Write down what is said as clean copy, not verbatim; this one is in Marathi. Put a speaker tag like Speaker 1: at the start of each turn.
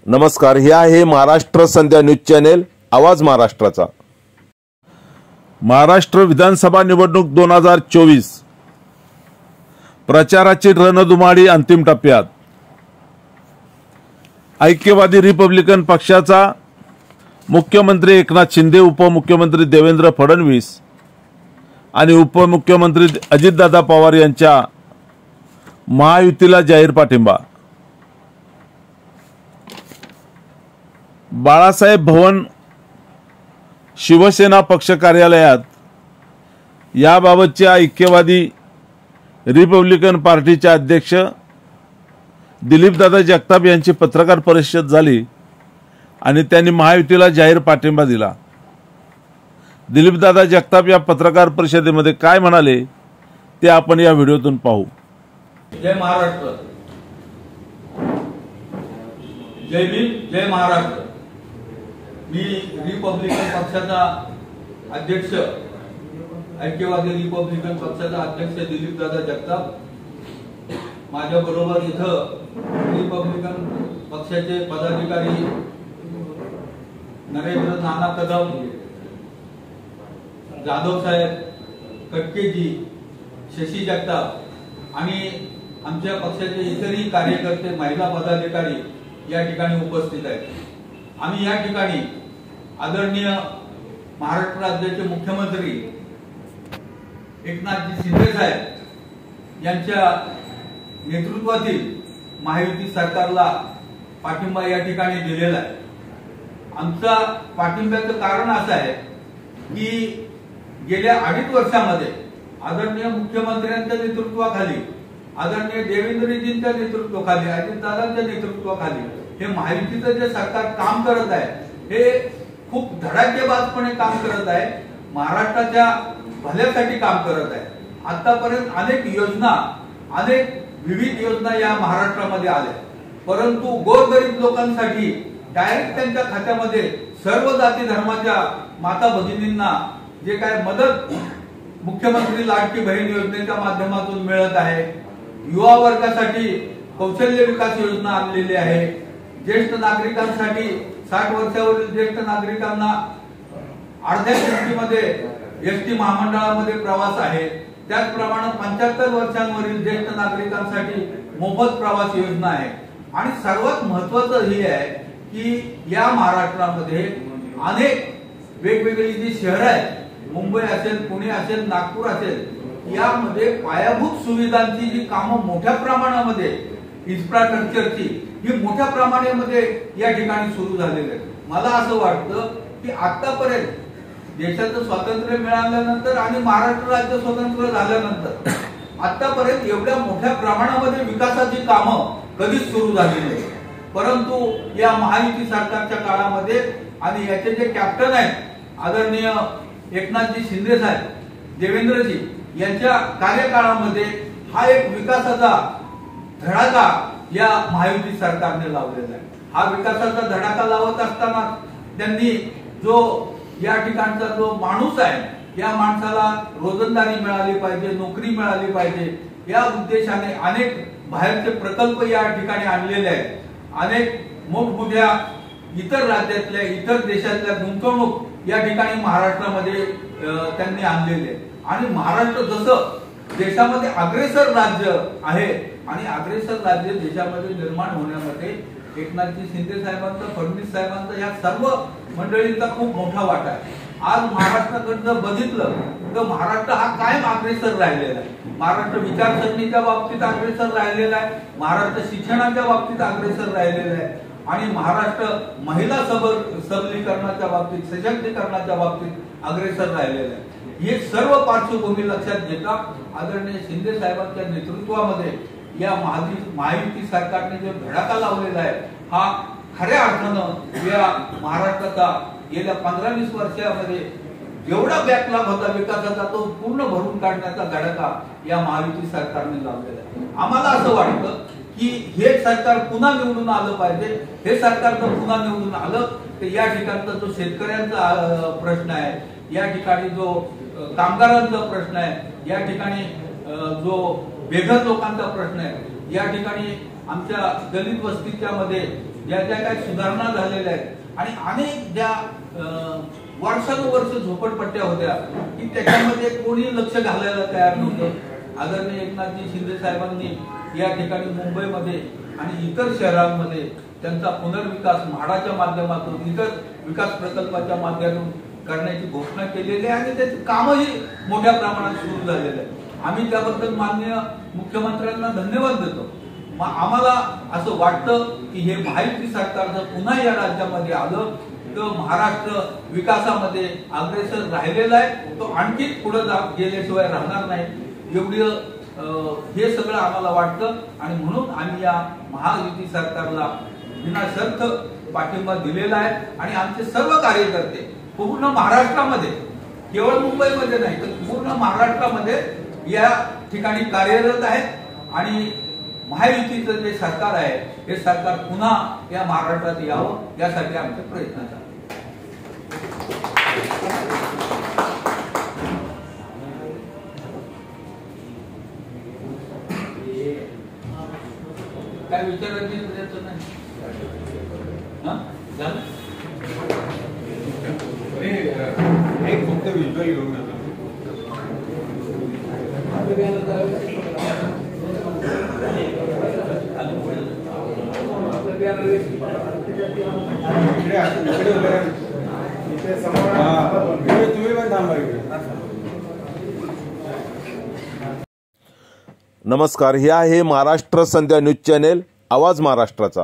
Speaker 1: नमस्कार, हे आहे महाराष्ट्र संध्या न्यूज चॅनेल, आवाज महाराष्ट्राचा। महाराष्ट्र विधानसभा निवडणूक 2024 प्रचाराची रणधुमाळी अंतिम टप्प्यात। ऐक्यवादी रिपब्लिकन पक्षाचा मुख्यमंत्री एकनाथ शिंदे, उपमुख्यमंत्री देवेंद्र फडणवीस आणि उपमुख्यमंत्री अजितदादा पवार यांच्या महायुतीला जाहीर पाठिंबा। बाळासाहेब भवन शिवसेना पक्ष कार्यालयात याबाबतच्या ऐक्यवादी रिपब्लिकन पार्टीचे अध्यक्ष दिलीपदादा जगताप यांची पत्रकार परिषद झाली आणि त्यांनी महायुतीला जाहीर पाठिंबा दिला। दिलीपदादा जगताप या पत्रकार परिषदेमध्ये काय म्हणाले ते आपण या व्हिडिओतून पाहू।
Speaker 2: जय महाराष्ट्र, जय भीम, जय महाराष्ट्र। मी रिपब्लिकन पक्षाचा अध्यक्ष, ऐक्यवादी रिपब्लिकन पक्षाचा अध्यक्ष दिलीपदादा जगताप, माझ्या बरोबर इथं रिपब्लिकन पक्षाचे पदाधिकारी नरेंद्र नाना कदम, जाधव साहेब, कटकेजी, शशी जगताप आणि आमच्या पक्षाचे इतरही कार्यकर्ते, महिला पदाधिकारी या ठिकाणी उपस्थित आहेत। आम्ही या ठिकाणी आदरणीय महाराष्ट्र राज्याचे मुख्यमंत्री एकनाथजी शिंदे साहेब यांच्या नेतृत्वातील महायुती सरकारला पाठिंबा या ठिकाणी दिलेला आहे। आमचा पाठिंब्याचं कारण असं आहे की गेल्या 2.5 वर्षामध्ये आदरणीय मुख्यमंत्र्यांच्या नेतृत्वाखाली, आदरणीय देवेंद्रजींच्या नेतृत्वाखाली, अजितदादांच्या नेतृत्वाखाली हे महायुतीचं जे सरकार काम करत आहे हे खूप धडाकेबाजपणे काम करत आहे, महाराष्ट्राच्या भल्यासाठी काम करत आहे। आतापर्यंत अनेक योजना, अनेक विविध योजना या महाराष्ट्रामध्ये आल्या, परंतु गोरगरीब लोकांसाठी डायरेक्ट त्यांच्या खात्यामध्ये सर्व जाती धर्माच्या माता भगिनींना जे काय मदत मुख्यमंत्री लाडकी बहीण योजनेच्या माध्यमातून मिळत आहे, युवा वर्गासाठी कौशल्य विकास योजना आणलेली आहे, ज्येष्ठ नागरिकांसाठी 60 वर्षावरील ज्येष्ठ नागरिकांना अर्ध्या किमतीमध्ये एसटी महामंडळामध्ये प्रवास आहे, त्याचप्रमाणे 75 वर्षांवरील ज्येष्ठ नागरिकांसाठी मोफत प्रवास योजना आहे। आणि सर्वात महत्त्वाचं हे आहे की या महाराष्ट्रामध्ये अनेक वेगवेगळी जी शहरं आहेत, मुंबई असेल, पुणे असेल, नागपूर असेल, यामध्ये पायाभूत सुविधांची जी कामं मोठ्या प्रमाणामध्ये, इन्फ्रास्ट्रक्चरची ही मोठ्या प्रमाणामध्ये या ठिकाणी सुरू झालेली आहे। मला असं वाटतं की आतापर्यंत देशाचं स्वातंत्र्य मिळाल्यानंतर आणि महाराष्ट्र राज्य स्वतंत्र झाल्यानंतर आतापर्यंत एवढ्या मोठ्या प्रमाणामध्ये विकासाची कामं कधीच सुरू झाली नाही, परंतु या महायुती सरकारच्या काळामध्ये आणि याचे जे कॅप्टन आहेत आदरणीय एकनाथजी शिंदे साहेब, देवेंद्रजी यांच्या कार्यकाळामध्ये हा एक विकासाचा धडाका या महायुती सरकारने लावलेला आहे। हा विकासाचा धडाका लावत असताना त्यांनी जो या ठिकाणचा जो माणूस आहे, या माणसाला रोजंदारी मिळाली पाहिजे, नोकरी मिळाली पाहिजे, या उद्देशाने अनेक बाहेरचे प्रकल्प या ठिकाणी आणलेले आहेत। अनेक मोठमोठ्या इतर राज्यातल्या, इतर देशातल्या गुंतवणूक या ठिकाणी महाराष्ट्रामध्ये त्यांनी आणलेले आहे। आणि महाराष्ट्र जसं देशामध्ये अग्रेसर राज्य आहे आणि अग्रेसर राज्य देशामध्ये निर्माण होण्यामध्ये एकनाथजी शिंदे साहेबांचा, फडणवीस साहेबांचा, या सर्व मंडळींचा खूप मोठा वाटा आहे। आज महाराष्ट्राकडे जर बघितलं तर महाराष्ट्र हा कायम अग्रेसर राहिलेला आहे। महाराष्ट्र विचारसरणीच्या बाबतीत अग्रेसर राहिलेला आहे, महाराष्ट्र शिक्षणाच्या बाबतीत अग्रेसर राहिलेला आहे आणि महाराष्ट्र महिला सबलीकरणाच्या बाबतीत, सशक्तीकरणाच्या बाबतीत अग्रेसर राहिलेला आहे। हे सर्व पार्श्वभूमी लक्षात घेता आदरणीय शिंदे साहेबांच्या नेतृत्वामध्ये या महायुती सरकारने जो धडाका लावलेला आहे हा खऱ्या अर्थानं या महाराष्ट्राचा गेल्या 15-20 वर्षामध्ये जेवढा बॅकलॉग होता विकासाचा तो पूर्ण भरून काढण्याचा धडाका या महायुती सरकारने लावलेला आहे। आम्हाला असं वाटतं की हे सरकार पुन्हा निवडून आलं पाहिजे। हे सरकार जर पुन्हा निवडून आलं तर या ठिकाणचा जो शेतकऱ्यांचा प्रश्न आहे, या ठिकाणी जो कामगारांचा प्रश्न आहे, या ठिकाणी जो बेघर लोकांचा प्रश्न आहे, या ठिकाणी आमच्या दलित वस्तीच्या मध्ये ज्या ज्या काही सुधारणा झालेल्या आहेत आणि अनेक ज्या वर्षानुवर्ष झोपडपट्ट्या होत्या की त्याच्यामध्ये कोणी लक्ष घालायला तयार नव्हतं। आदरणीय एकनाथजी शिंदे साहेबांनी या ठिकाणी मुंबईमध्ये आणि इतर शहरांमध्ये त्यांचा पुनर्विकास म्हाडाच्या माध्यमातून इतर विकास प्रकल्पाच्या माध्यमातून करण्याची घोषणा केलेली आहे आणि त्याचे कामही मोठ्या प्रमाणात सुरू झालेले आहे। आम्ही त्याबद्दल माननीय मुख्यमंत्र्यांना धन्यवाद देतो। आम्हाला असं वाटतं की हे महायुती सरकार जर पुन्हा या राज्यामध्ये आलं तर महाराष्ट्र विकासामध्ये अग्रेसर राहिलेला आहे, तो आणखी पुढे गेल्याशिवाय राहणार नाही एवढी हे सगळं आम्हाला वाटतं आणि म्हणून आम्ही या महायुती सरकारला बिनशर्त पाठिंबा दिलेला आहे आणि आमचे सर्व कार्यकर्ते पूर्ण महाराष्ट्रामध्ये केवळ मुंबईमध्ये नाही तर पूर्ण महाराष्ट्रामध्ये या ठिकाणी कार्यरत आहेत आणि महायुतीचं जे सरकार आहे हे सरकार पुन्हा या महाराष्ट्रात यावं यासाठी आमचे प्रयत्न चालू। काय विचारायचं नाही झालं
Speaker 3: एक फक्त व्हिज्युअल घेऊन तुम्ही पण थांबा इकडे।
Speaker 4: नमस्कार, हे आहे महाराष्ट्र संध्या न्यूज चॅनेल, आवाज महाराष्ट्राचा।